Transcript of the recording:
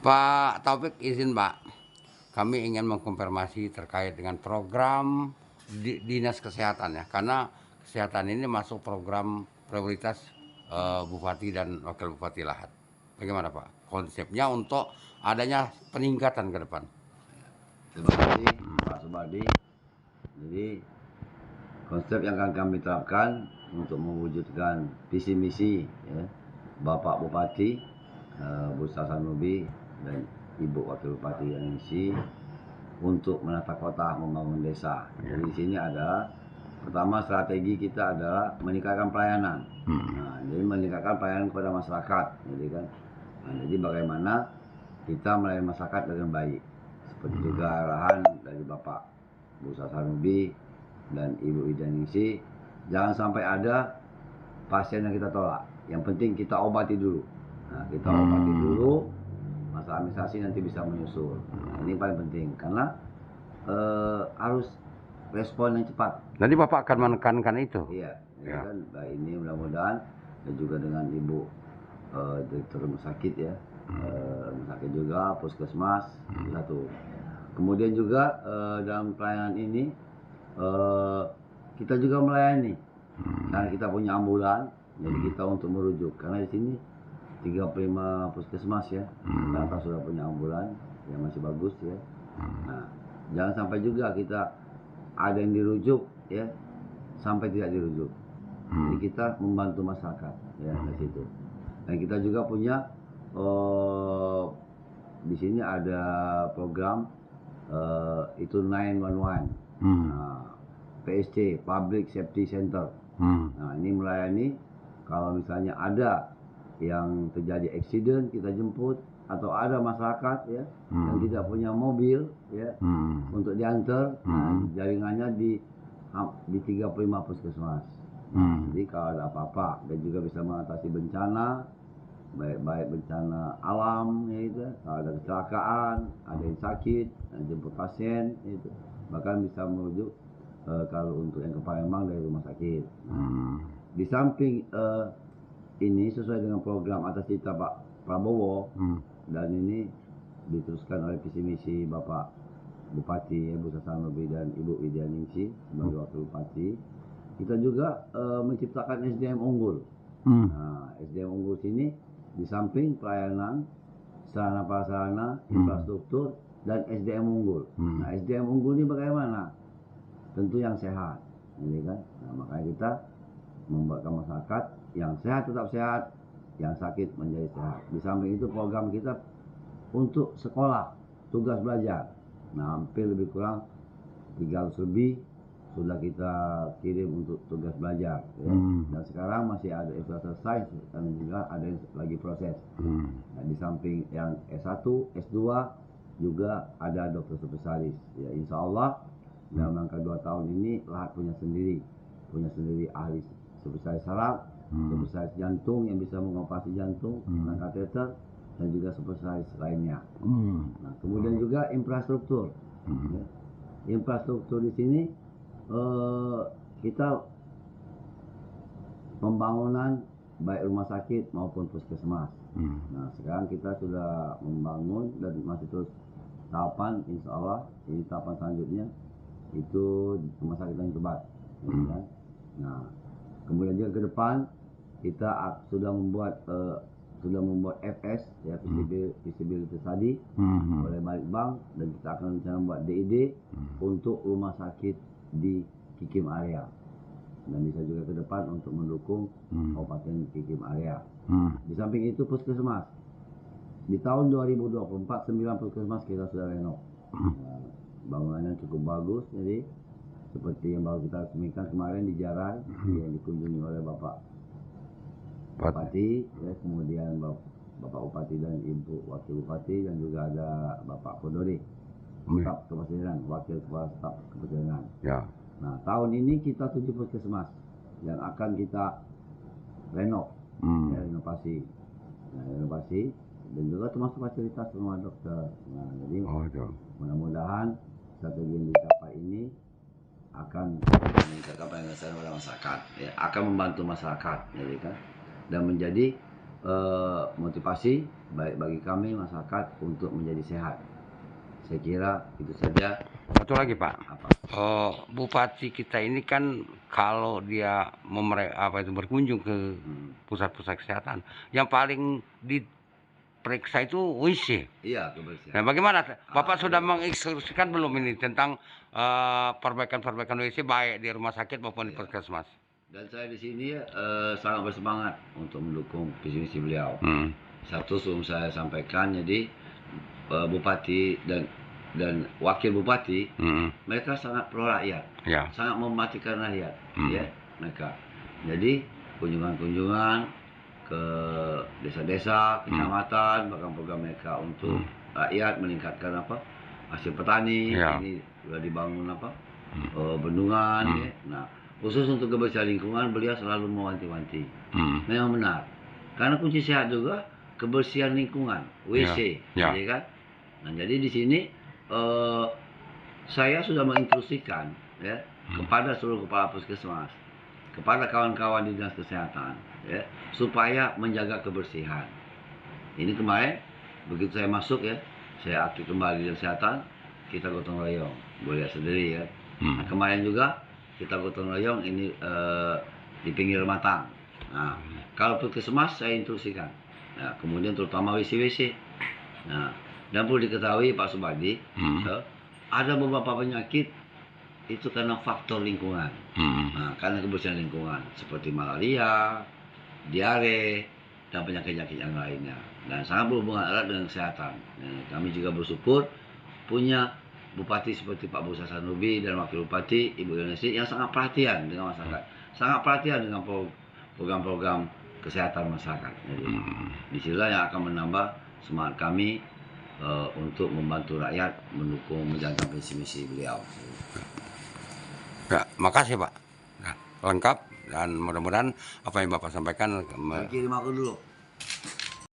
Pak Taufik, izin Pak, kami ingin mengkonfirmasi terkait dengan program Dinas Kesehatan ya, karena kesehatan ini masuk program prioritas Bupati dan Wakil Bupati Lahat. Bagaimana Pak konsepnya untuk adanya peningkatan ke depan? Terima kasih Pak Subadi. Jadi konsep yang akan kami terapkan untuk mewujudkan visi misi ya, Bapak Bupati Bu Sasanubi dan Ibu Wakil Bupati Yanisi untuk menata kota, membangun desa. Jadi di sini ada pertama strategi kita adalah meningkatkan pelayanan. Nah, jadi meningkatkan pelayanan kepada masyarakat. Jadi bagaimana kita melayani masyarakat dengan baik. Seperti juga arahan dari Bapak Bu Sasanubi dan Ibu Idanisi, jangan sampai ada pasien yang kita tolak. Yang penting kita obati dulu. Nah, kita obati dulu, masalah administrasi nanti bisa menyusul. Nah, ini paling penting karena harus respon yang cepat. Nanti Bapak akan menekankan itu. Iya, ya. Kan ini mudah-mudahan dan juga dengan Ibu Direktur Rumah Sakit ya, rumah sakit juga, puskesmas satu. Kemudian juga dalam pelayanan ini kita juga melayani karena kita punya ambulan, jadi kita untuk merujuk karena di sini 35 puskesmas ya, kita sudah punya ambulan yang masih bagus ya. Nah, jangan sampai juga kita ada yang dirujuk ya sampai tidak dirujuk. Jadi kita membantu masyarakat ya di situ. Dan kita juga punya di sini ada program itu 911, PSC Public Safety Center. Nah, ini melayani kalau misalnya ada yang terjadi accident kita jemput, atau ada masyarakat ya yang tidak punya mobil ya untuk diantar. Nah, jaringannya di 35 puskesmas. Jadi kalau ada apa-apa dan juga bisa mengatasi bencana, baik bencana alam ya itu, kalau ada kecelakaan, ada yang sakit, jemput pasien itu, bahkan bisa merujuk kalau untuk yang ke Palembang dari rumah sakit. Di samping ini sesuai dengan program atas cerita Pak Prabowo, dan ini diteruskan oleh visi misi Bapak Bupati Bu Sasanubi dan Ibu Widianingsi sebagai Wakil Bupati. Kita juga menciptakan SDM unggul. Nah, SDM unggul sini di samping pelayanan, sarana prasarana, infrastruktur, dan SDM unggul. Nah, SDM unggul ini bagaimana? Tentu yang sehat, ini kan. Nah, makanya kita membuatkan masyarakat yang sehat tetap sehat, yang sakit menjadi sehat. Di samping itu program kita untuk sekolah, tugas belajar. Nah, hampir lebih kurang 300 lebih sudah kita kirim untuk tugas belajar ya. Dan sekarang masih ada yang sudah selesai dan juga ada yang lagi proses. Nah, di samping yang S1, S2 juga ada dokter spesialis ya. Insya Allah dalam rangka 2 tahun ini Lahat punya sendiri ahli spesialis saraf, spesialis jantung yang bisa mengoperasi jantung dengan kateter, dan juga spesialis lainnya. Nah, kemudian juga infrastruktur ya. Infrastruktur di sini kita pembangunan baik rumah sakit maupun puskesmas. Nah, sekarang kita sudah membangun dan masih terus tahapan, insya Allah ini tahapan selanjutnya itu rumah sakit yang Tebat. Kan? Nah, kemudian juga ke depan kita sudah membuat FS ya, visibility study oleh Balitbank, dan kita akan rencana membuat DID untuk rumah sakit di Kikim area, dan bisa juga ke depan untuk mendukung Kabupaten Kikim area. Di samping itu puskesmas di tahun 2024 9 puskesmas kita sudah renov. Nah, bangunannya cukup bagus, jadi seperti yang baru kita resmikan kemarin di Jaran yang dikunjungi oleh Bapak Bupati ya, kemudian Bapak Bupati dan Ibu Wakil Bupati, dan juga ada Bapak Kodori, staf kepresidenan, wakil kepala staf kepresidenan. Ya. Nah, tahun ini kita 7 puskesmas yang akan kita renov, ya, renovasi. Nah, renovasi dan juga termasuk fasilitas rumah dokter. Nah, jadi mudah-mudahan strategi yang dicapai ini akan meningkatkan pelayanan pada masyarakat, ya, akan membantu masyarakat, jadi kan, dan menjadi motivasi baik bagi kami masyarakat untuk menjadi sehat. Saya kira itu saja. Satu lagi Pak, Apa? Bupati kita ini kan kalau dia berkunjung ke pusat-pusat kesehatan, yang paling diperiksa itu WC. Iya, kebersihan. Nah, bagaimana Bapak sudah menginstruksikan belum ini tentang perbaikan WC baik di rumah sakit maupun di puskesmas? Dan saya di sini sangat bersemangat untuk mendukung visi misi beliau. Satu sebelum saya sampaikan, jadi bupati dan wakil bupati mereka sangat pro rakyat, sangat mematikan rakyat, ya mereka. Jadi kunjungan-kunjungan ke desa-desa, kecamatan, bahkan program mereka untuk rakyat meningkatkan hasil petani. Ini sudah dibangun bendungan. Ya. Nah, khusus untuk kebersihan lingkungan beliau selalu mewanti-wanti. Memang benar, karena kunci sehat juga kebersihan lingkungan, WC, ya kan. Nah, jadi di sini saya sudah menginstruksikan ya kepada seluruh kepala puskesmas, kepada kawan-kawan di dinas kesehatan, ya, supaya menjaga kebersihan. Ini kemarin begitu saya masuk ya, saya aktif kembali di kesehatan, kita gotong royong, boleh lihat sendiri ya. Nah, kemarin juga kita gotong royong ini di pinggir matang. Nah, kalau puskesmas saya instruksikan, nah, kemudian terutama WC-WC. Nah, dan perlu diketahui Pak Subadi, ada beberapa penyakit itu karena faktor lingkungan. Nah, karena kebersihan lingkungan seperti malaria, diare, dan penyakit-penyakit yang lainnya. Dan sangat berhubungan erat dengan kesehatan. Nah, kami juga bersyukur punya bupati seperti Pak Busa Sanubi dan wakil bupati Ibu Yunisi yang sangat perhatian dengan masyarakat, sangat perhatian dengan program-program kesehatan masyarakat. Jadi disinilah yang akan menambah semangat kami untuk membantu rakyat mendukung menjalankan visi misi beliau. Ya, makasih Pak. Nah, lengkap dan mudah-mudahan apa yang Bapak sampaikan. Kirim aku dulu.